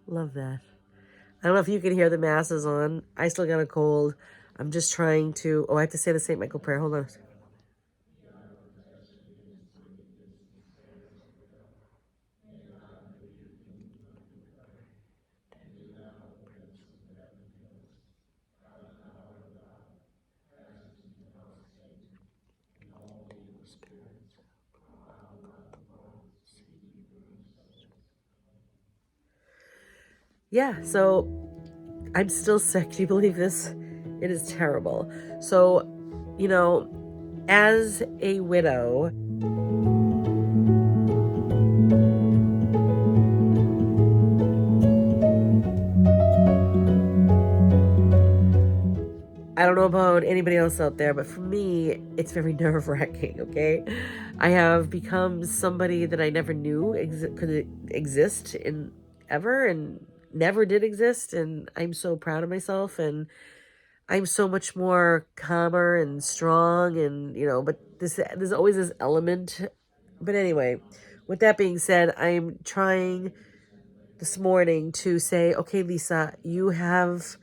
Love that. I don't know if you can hear the masses on. I still got a cold. I'm just trying to. Oh, I have to say the St. Michael prayer. Hold on. Yeah, so I'm still sick. Do you believe this? It is terrible. So, you know, as a widow, I don't know about anybody else out there, but for me, it's very nerve-wracking, okay? I have become somebody that I never knew could exist in ever and never did exist, and I'm so proud of myself, and I'm so much more calmer and strong, and but there's always this element. But anyway, with that being said, I'm trying this morning to say, okay, Lisa, you have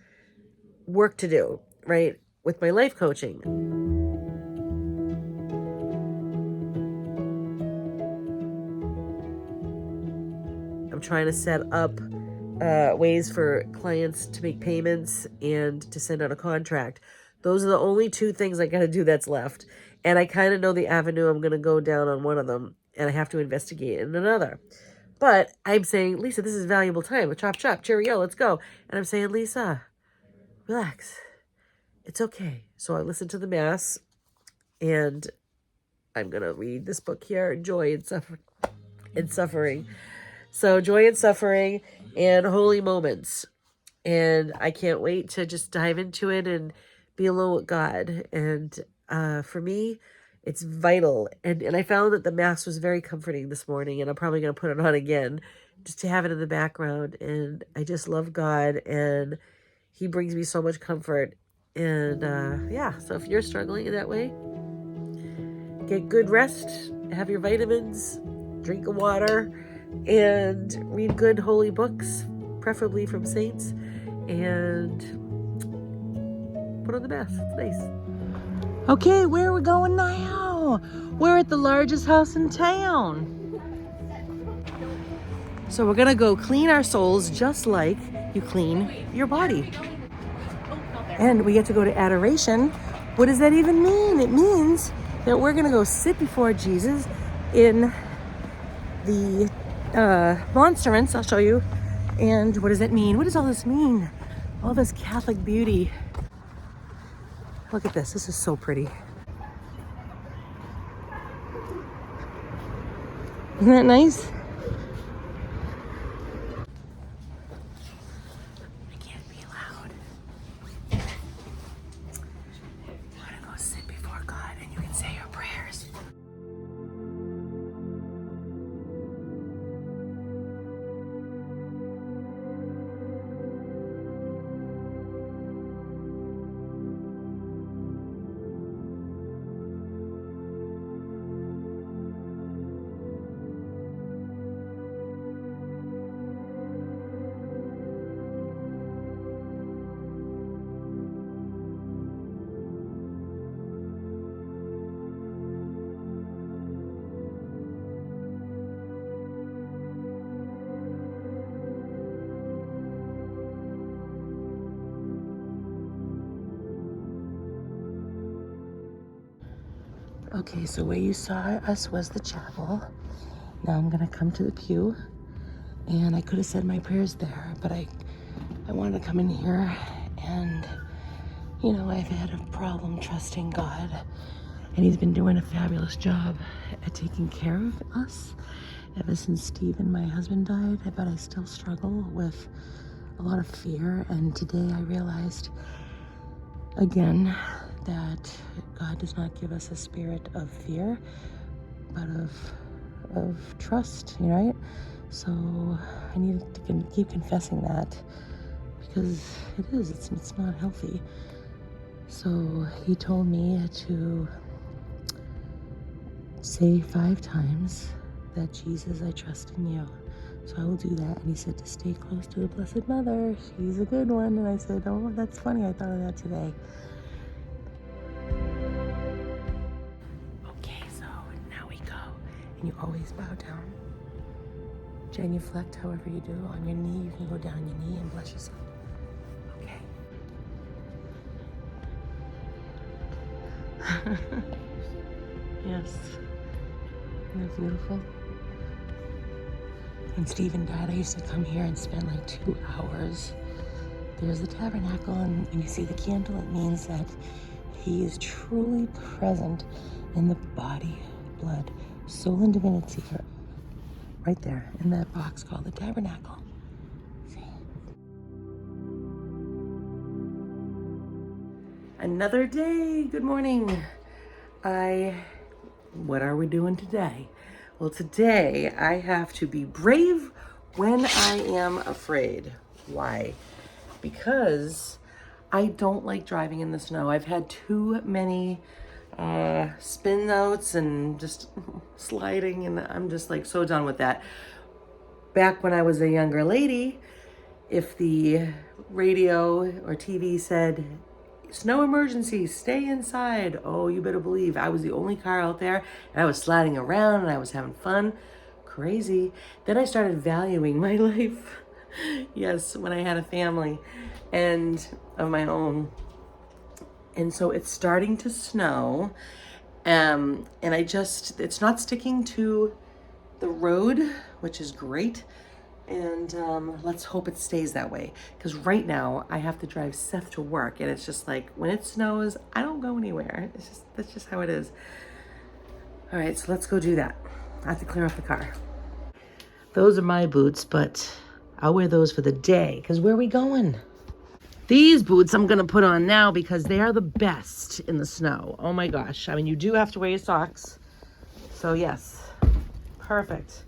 work to do, right? With my life coaching. I'm trying to set up ways for clients to make payments and to send out a contract. Those are the only two things I got to do that's left. And I kind of know the avenue I'm going to go down on one of them, and I have to investigate in another. But I'm saying, Lisa, this is valuable time. Chop, chop, cheerio, let's go. And I'm saying, Lisa, relax. It's okay. So I listened to the Mass, and I'm going to read this book here, Joy and Suffering. So Joy and Suffering and Holy Moments. And I can't wait to just dive into it and be alone with God. And for me, it's vital. And I found that the Mass was very comforting this morning, and I'm probably going to put it on again just to have it in the background. And I just love God, and He brings me so much comfort. And yeah, so if you're struggling in that way, get good rest, have your vitamins, drink of water, and read good holy books, preferably from saints, and put on the Mass. It's nice. Okay, where are we going now? We're at the largest house in town. So we're gonna go clean our souls just like you clean your body. And we get to go to adoration. What does that even mean? It means that we're gonna go sit before Jesus in the monstrance. I'll show you. And what does it mean? What does all this mean? All this Catholic beauty. Look at this. This is so pretty. Isn't that nice? I can't be loud. You want to go sit before God and you can say your prayers. Okay, so where you saw us was the chapel. Now I'm gonna come to the pew, and I could have said my prayers there, but I wanted to come in here, and I've had a problem trusting God, and He's been doing a fabulous job at taking care of us ever since Stephen, my husband, died. But I still struggle with a lot of fear, and today I realized again that God does not give us a spirit of fear, but of trust, right? So I need to keep confessing that, because it's not healthy. So He told me to say 5 times that, Jesus, I trust in you. So I will do that. And he said to stay close to the Blessed Mother. She's a good one. And I said, oh, that's funny. I thought of that today. Okay, so now we go. And you always bow down. Genuflect, however you do. On your knee, you can go down your knee and bless yourself. Okay. Yes. Isn't that beautiful? When Stephen died, I used to come here and spend like 2 hours. There's the tabernacle, and when you see the candle, it means that he is truly present in the body, blood, soul, and divinity. Right there in that box called the tabernacle. See? Another day. Good morning. What are we doing today? Well, today I have to be brave when I am afraid. Why? Because I don't like driving in the snow. I've had too many spin outs and just sliding, and I'm just like so done with that. Back when I was a younger lady, if the radio or TV said, snow emergency, stay inside. Oh, you better believe I was the only car out there, and I was sliding around and I was having fun. Crazy. Then I started valuing my life. Yes, when I had a family and of my own. And so it's starting to snow. And it's not sticking to the road, which is great. And let's hope it stays that way. Because right now I have to drive Seth to work, and it's just like when it snows, I don't go anywhere. That's just how it is. All right, so let's go do that. I have to clear off the car. Those are my boots, but I'll wear those for the day. Because where are we going? These boots I'm gonna put on now because they are the best in the snow. Oh my gosh. I mean, you do have to wear your socks. So yes, perfect.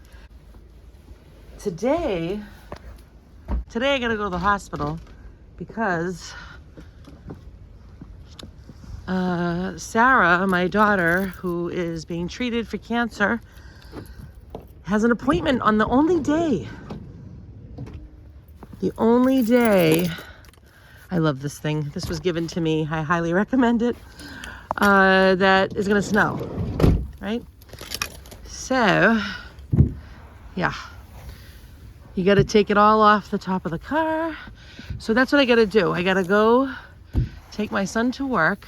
Today I gotta go to the hospital because Sarah, my daughter, who is being treated for cancer, has an appointment on the only day. I love this thing. This was given to me. I highly recommend it. That is gonna snow, right? So, yeah. You got to take it all off the top of the car. So that's what I got to do. I got to go take my son to work.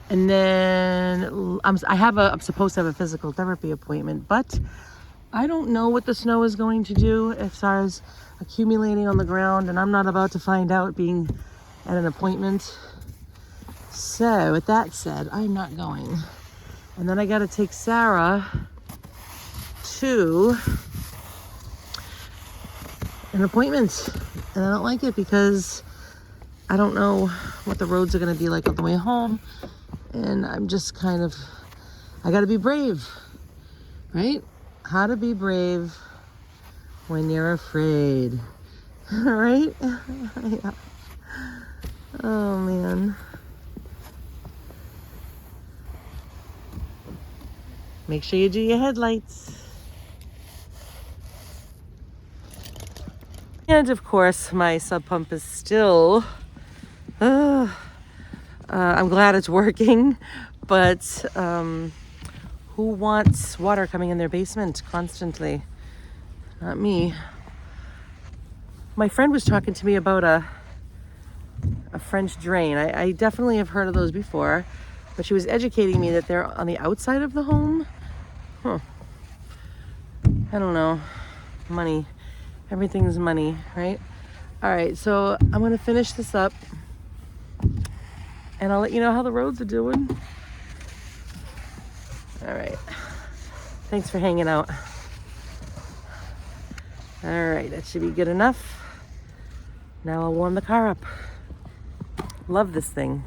And then I'm supposed to have a physical therapy appointment, but I don't know what the snow is going to do as far as accumulating on the ground. And I'm not about to find out being at an appointment. So with that said, I'm not going. And then I got to take Sarah to an appointment, and I don't like it because I don't know what the roads are going to be like on the way home, and I'm just I got to be brave, right? How to be brave when you're afraid, right? Yeah. Oh man. Make sure you do your headlights. And of course, my sub pump is still, I'm glad it's working, but who wants water coming in their basement constantly? Not me. My friend was talking to me about a French drain. I definitely have heard of those before, but she was educating me that they're on the outside of the home. Huh. I don't know. Money. Everything's money, right? All right, so I'm gonna finish this up and I'll let you know how the roads are doing. All right, thanks for hanging out. All right, that should be good enough. Now I'll warm the car up. Love this thing.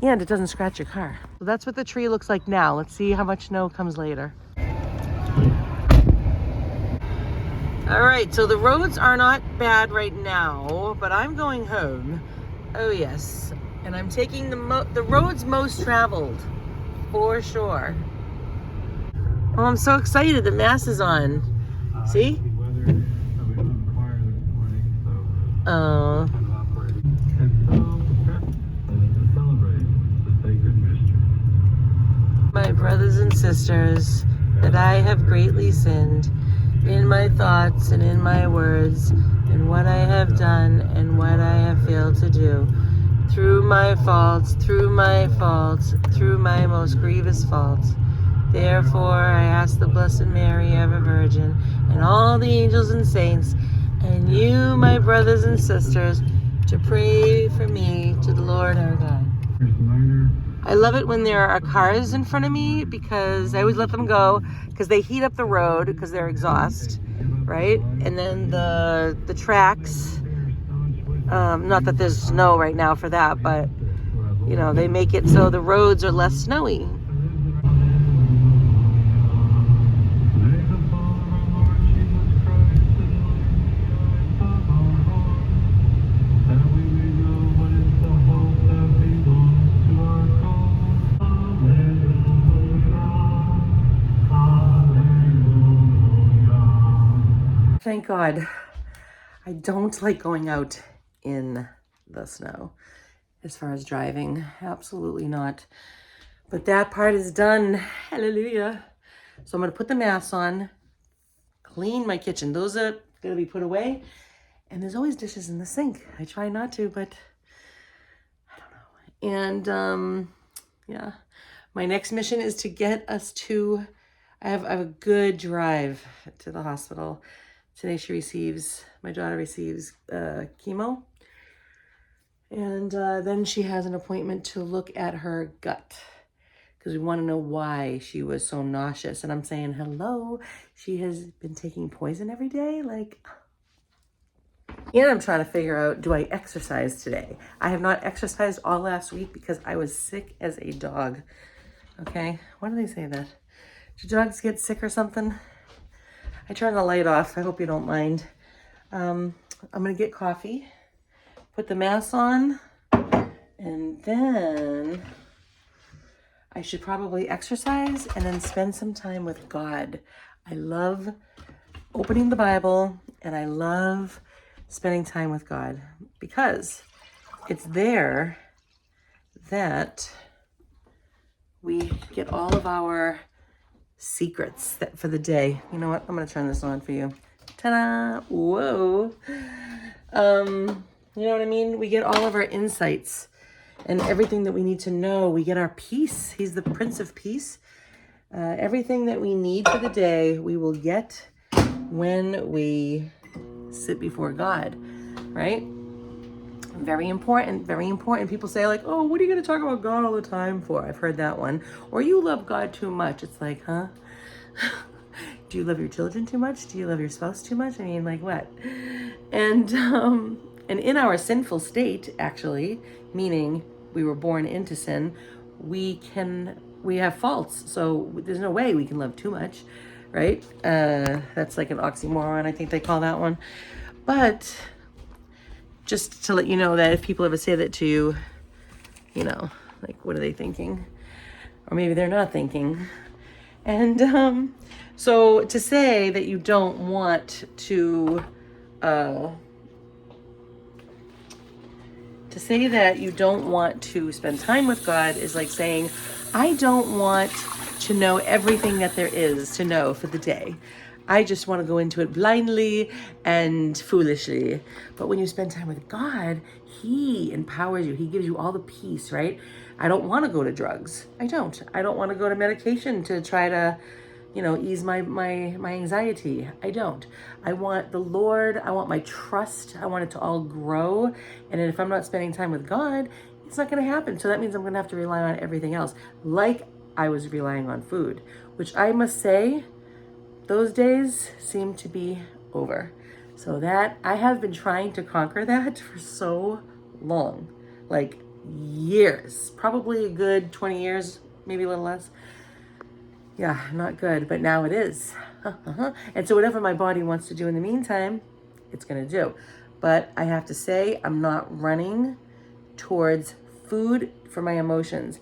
And it doesn't scratch your car. So that's what the tree looks like now. Let's see how much snow comes later. All right, so the roads are not bad right now, but I'm going home. Oh yes, and I'm taking the roads most traveled, for sure. Oh, I'm so excited. The mass is on. See? Oh. My brothers and sisters, that I have greatly sinned in my thoughts and in my words, in what I have done and what I have failed to do, through my faults, through my most grievous faults. Therefore, I ask the Blessed Mary, ever Virgin, and all the angels and saints, and you, my brothers and sisters, to pray for me to the Lord our God. I love it when there are cars in front of me because I always let them go because they heat up the road because they're exhaust, right? And then the tracks, not that there's snow right now for that, but you know, they make it so the roads are less snowy. Thank God. I don't like going out in the snow as far as driving. Absolutely not. But that part is done. Hallelujah. So I'm going to put the mask on, clean my kitchen. Those are going to be put away. And there's always dishes in the sink. I try not to, but I don't know. And yeah, my next mission is to get us to, I have a good drive to the hospital. Today my daughter receives chemo. And then she has an appointment to look at her gut because we want to know why she was so nauseous. And I'm saying, hello, she has been taking poison every day? Like, and I'm trying to figure out, do I exercise today? I have not exercised all last week because I was sick as a dog. Okay, why do they say that? Do dogs get sick or something? I turned the light off. I hope you don't mind. I'm going to get coffee, put the mask on, and then I should probably exercise and then spend some time with God. I love opening the Bible and I love spending time with God because it's there that we get all of our secrets for the day. You know what? I'm going to turn this on for you. Ta-da! Whoa! You know what I mean? We get all of our insights and everything that we need to know. We get our peace. He's the Prince of Peace. Everything that we need for the day, we will get when we sit before God, right? Very important, very important. People say like, oh, what are you going to talk about God all the time for? I've heard that one. Or you love God too much. It's like, huh? Do you love your children too much? Do you love your spouse too much? I mean, like what? And in our sinful state, actually, meaning we were born into sin, we have faults. So there's no way we can love too much, right? That's like an oxymoron, I think they call that one. But just to let you know that if people ever say that to you, you know, like, what are they thinking? Or maybe they're not thinking. And so to say that you don't want to spend time with God is like saying, I don't want to know everything that there is to know for the day. I just want to go into it blindly and foolishly. But when you spend time with God, He empowers you. He gives you all the peace, right? I don't want to go to drugs. I don't want to go to medication to try to, you know, ease my anxiety. I don't. I want the Lord. I want my trust. I want it to all grow. And if I'm not spending time with God, it's not going to happen. So that means I'm going to have to rely on everything else, like I was relying on food, which I must say, those days seem to be over. So that I have been trying to conquer that for so long, like years, probably a good 20 years, maybe a little less. Yeah, not good, but now it is. And so whatever my body wants to do in the meantime, it's going to do. But I have to say, I'm not running towards food for my emotions.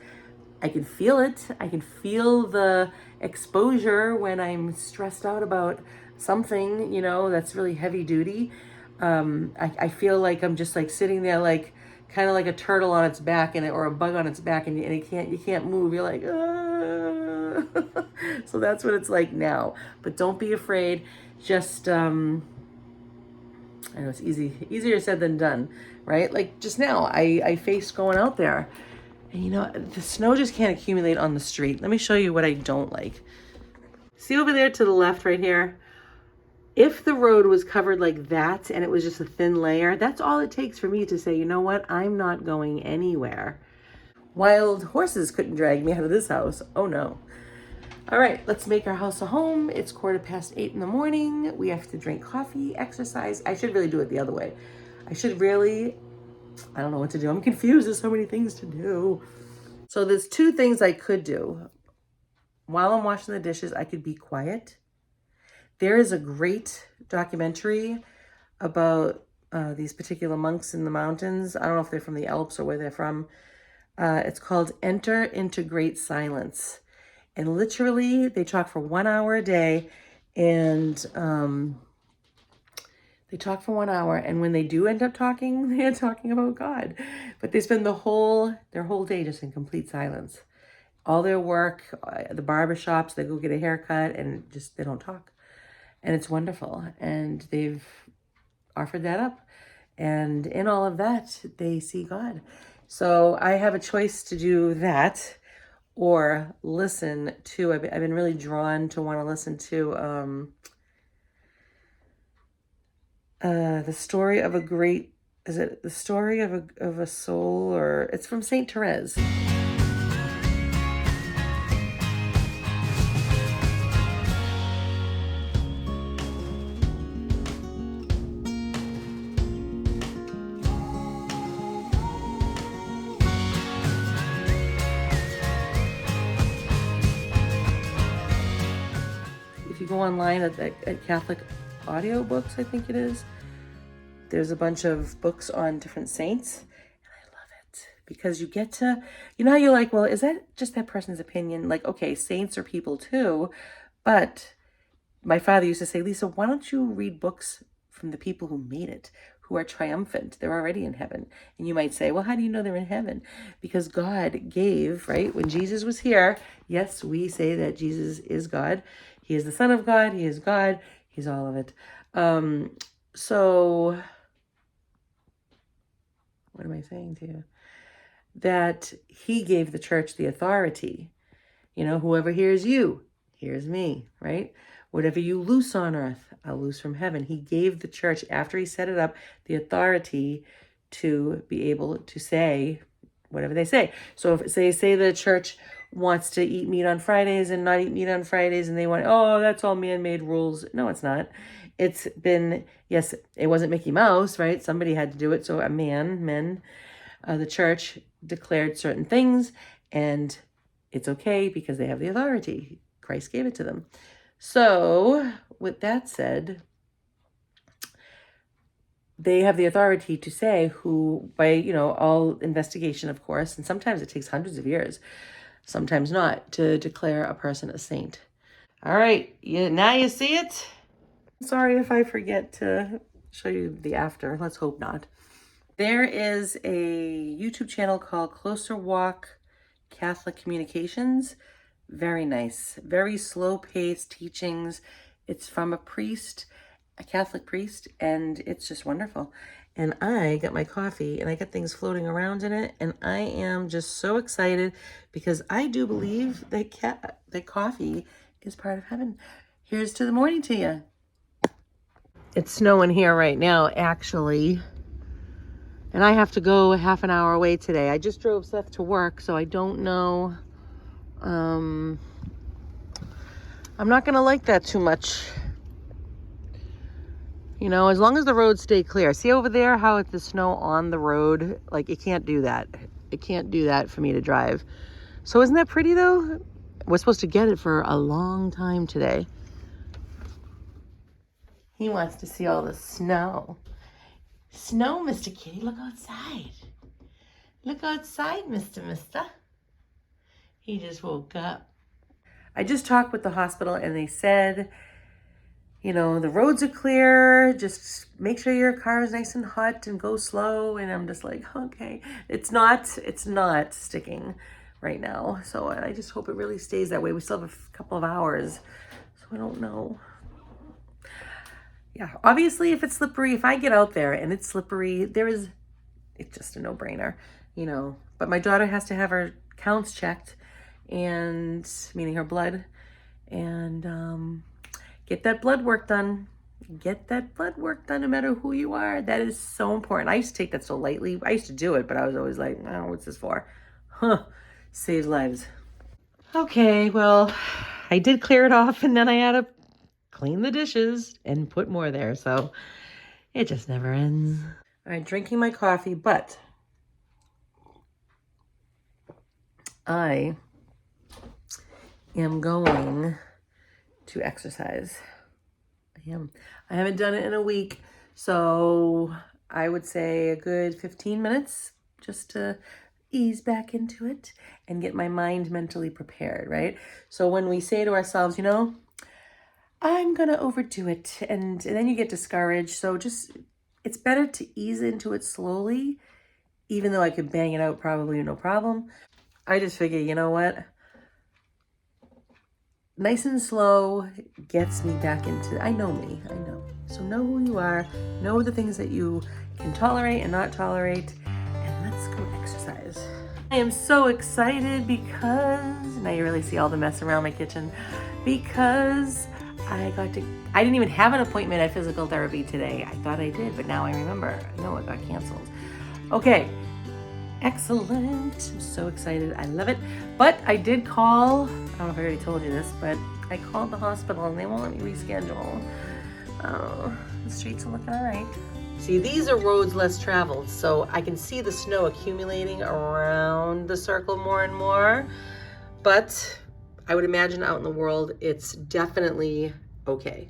I can feel it. I can feel the exposure when I'm stressed out about something, you know, that's really heavy duty. I feel like I'm just like sitting there, like kind of like a turtle on its back and or a bug on its back, and you can't move. You're like, ah. So that's what it's like now. But don't be afraid. Just I know it's easier said than done, right? Like just now, I faced going out there, and you know, the snow just can't accumulate on the street. Let me show you what I don't like. See over there to the left right here? If the road was covered like that and it was just a thin layer, that's all it takes for me to say, you know what? I'm not going anywhere. Wild horses couldn't drag me out of this house. Oh no. All right, let's make our house a home. It's 8:15 in the morning. We have to drink coffee, exercise. I should really do it the other way. I don't know what to do. I'm confused. There's so many things to do. So there's two things I could do. While I'm washing the dishes, I could be quiet. There is a great documentary about these particular monks in the mountains. I don't know if they're from the Alps or where they're from. It's called Enter into Great Silence. And literally, they talk for 1 hour a day, and they talk for 1 hour. And when they do end up talking, they're talking about God. But they spend their whole day just in complete silence. All their work, the barbershops, they go get a haircut, and just they don't talk. And it's wonderful. And they've offered that up. And in all of that, they see God. So I have a choice to do that or listen to, I've been really drawn to want to listen to the story of a great, is it the story of a soul, or it's from Saint Therese. If you go online at Catholic Audiobooks, I think it is, there's a bunch of books on different saints. And I love it because you get to, you know how you're like, well, is that just that person's opinion? Like, okay, saints are people too. But my father used to say, Lisa, why don't you read books from the people who made it, who are triumphant? They're already in heaven. And you might say, well, how do you know they're in heaven? Because God gave, right? When Jesus was here, yes, we say that Jesus is God. He is the Son of God. He is God. He's all of it. So what am I saying to you? That he gave the church the authority. You know, whoever hears you, hears me, right? Whatever you loose on earth, I'll loose from heaven. He gave the church, after he set it up, the authority to be able to say whatever they say. So if they say the church wants to eat meat on Fridays and not eat meat on Fridays, and they want, oh, that's all man-made rules. No, it's not. It's been, yes, it wasn't Mickey Mouse, right? Somebody had to do it. So the church declared certain things, and it's okay because they have the authority. Christ gave it to them. So with that said, they have the authority to say who, by, you know, all investigation, of course, and sometimes it takes hundreds of years, sometimes not, to declare a person a saint. All right, now you see it? Sorry if I forget to show you the after. Let's hope not. There is a YouTube channel called Closer Walk Catholic Communications. Very nice, very slow-paced teachings. It's from a priest, a Catholic priest, and it's just wonderful. And I got my coffee, and I got things floating around in it, and I am just so excited because I do believe that coffee is part of heaven. Here's to the morning to you. It's snowing here right now, actually. And I have to go half an hour away today. I just drove Seth to work, so I don't know. I'm not going to like that too much. You know, as long as the roads stay clear. See over there how it's the snow on the road? Like, it can't do that. It can't do that for me to drive. So isn't that pretty, though? We're supposed to get it for a long time today. He wants to see all the snow. Snow, Mr. Kitty. Look outside. Look outside, Mister. He just woke up. I just talked with the hospital and they said, you know, the roads are clear. Just make sure your car is nice and hot and go slow. And I'm just like, okay, it's not sticking right now. So I just hope it really stays that way. We still have a couple of hours, so I don't know. Yeah, obviously if it's slippery, if I get out there and it's slippery, it's just a no-brainer, you know. But my daughter has to have her counts checked, and meaning her blood, and get that blood work done. Get that blood work done no matter who you are. That is so important. I used to take that so lightly. I used to do it, but I was always like, oh, what's this for? Huh, saves lives. Okay, well, I did clear it off, and then I had to clean the dishes and put more there, so it just never ends. All right, drinking my coffee, but I am going to exercise. I am. I haven't done it in a week, so I would say a good 15 minutes just to ease back into it and get my mind mentally prepared, right? So when we say to ourselves, you know, I'm gonna overdo it, and then you get discouraged. So it's better to ease into it slowly, even though I could bang it out probably no problem. I just figure, you know what? Nice and slow gets me back into, I know me, I know. So know who you are, know the things that you can tolerate and not tolerate, and let's go exercise. I am so excited because, now you really see all the mess around my kitchen, because I didn't even have an appointment at physical therapy today. I thought I did, but now I remember. No, it got canceled. Okay, excellent. I'm so excited. I love it. But I did call, I don't know if I already told you this, but I called the hospital and they won't let me reschedule. Oh, the streets are looking all right. See, these are roads less traveled, so I can see the snow accumulating around the circle more and more. But I would imagine out in the world, it's definitely okay.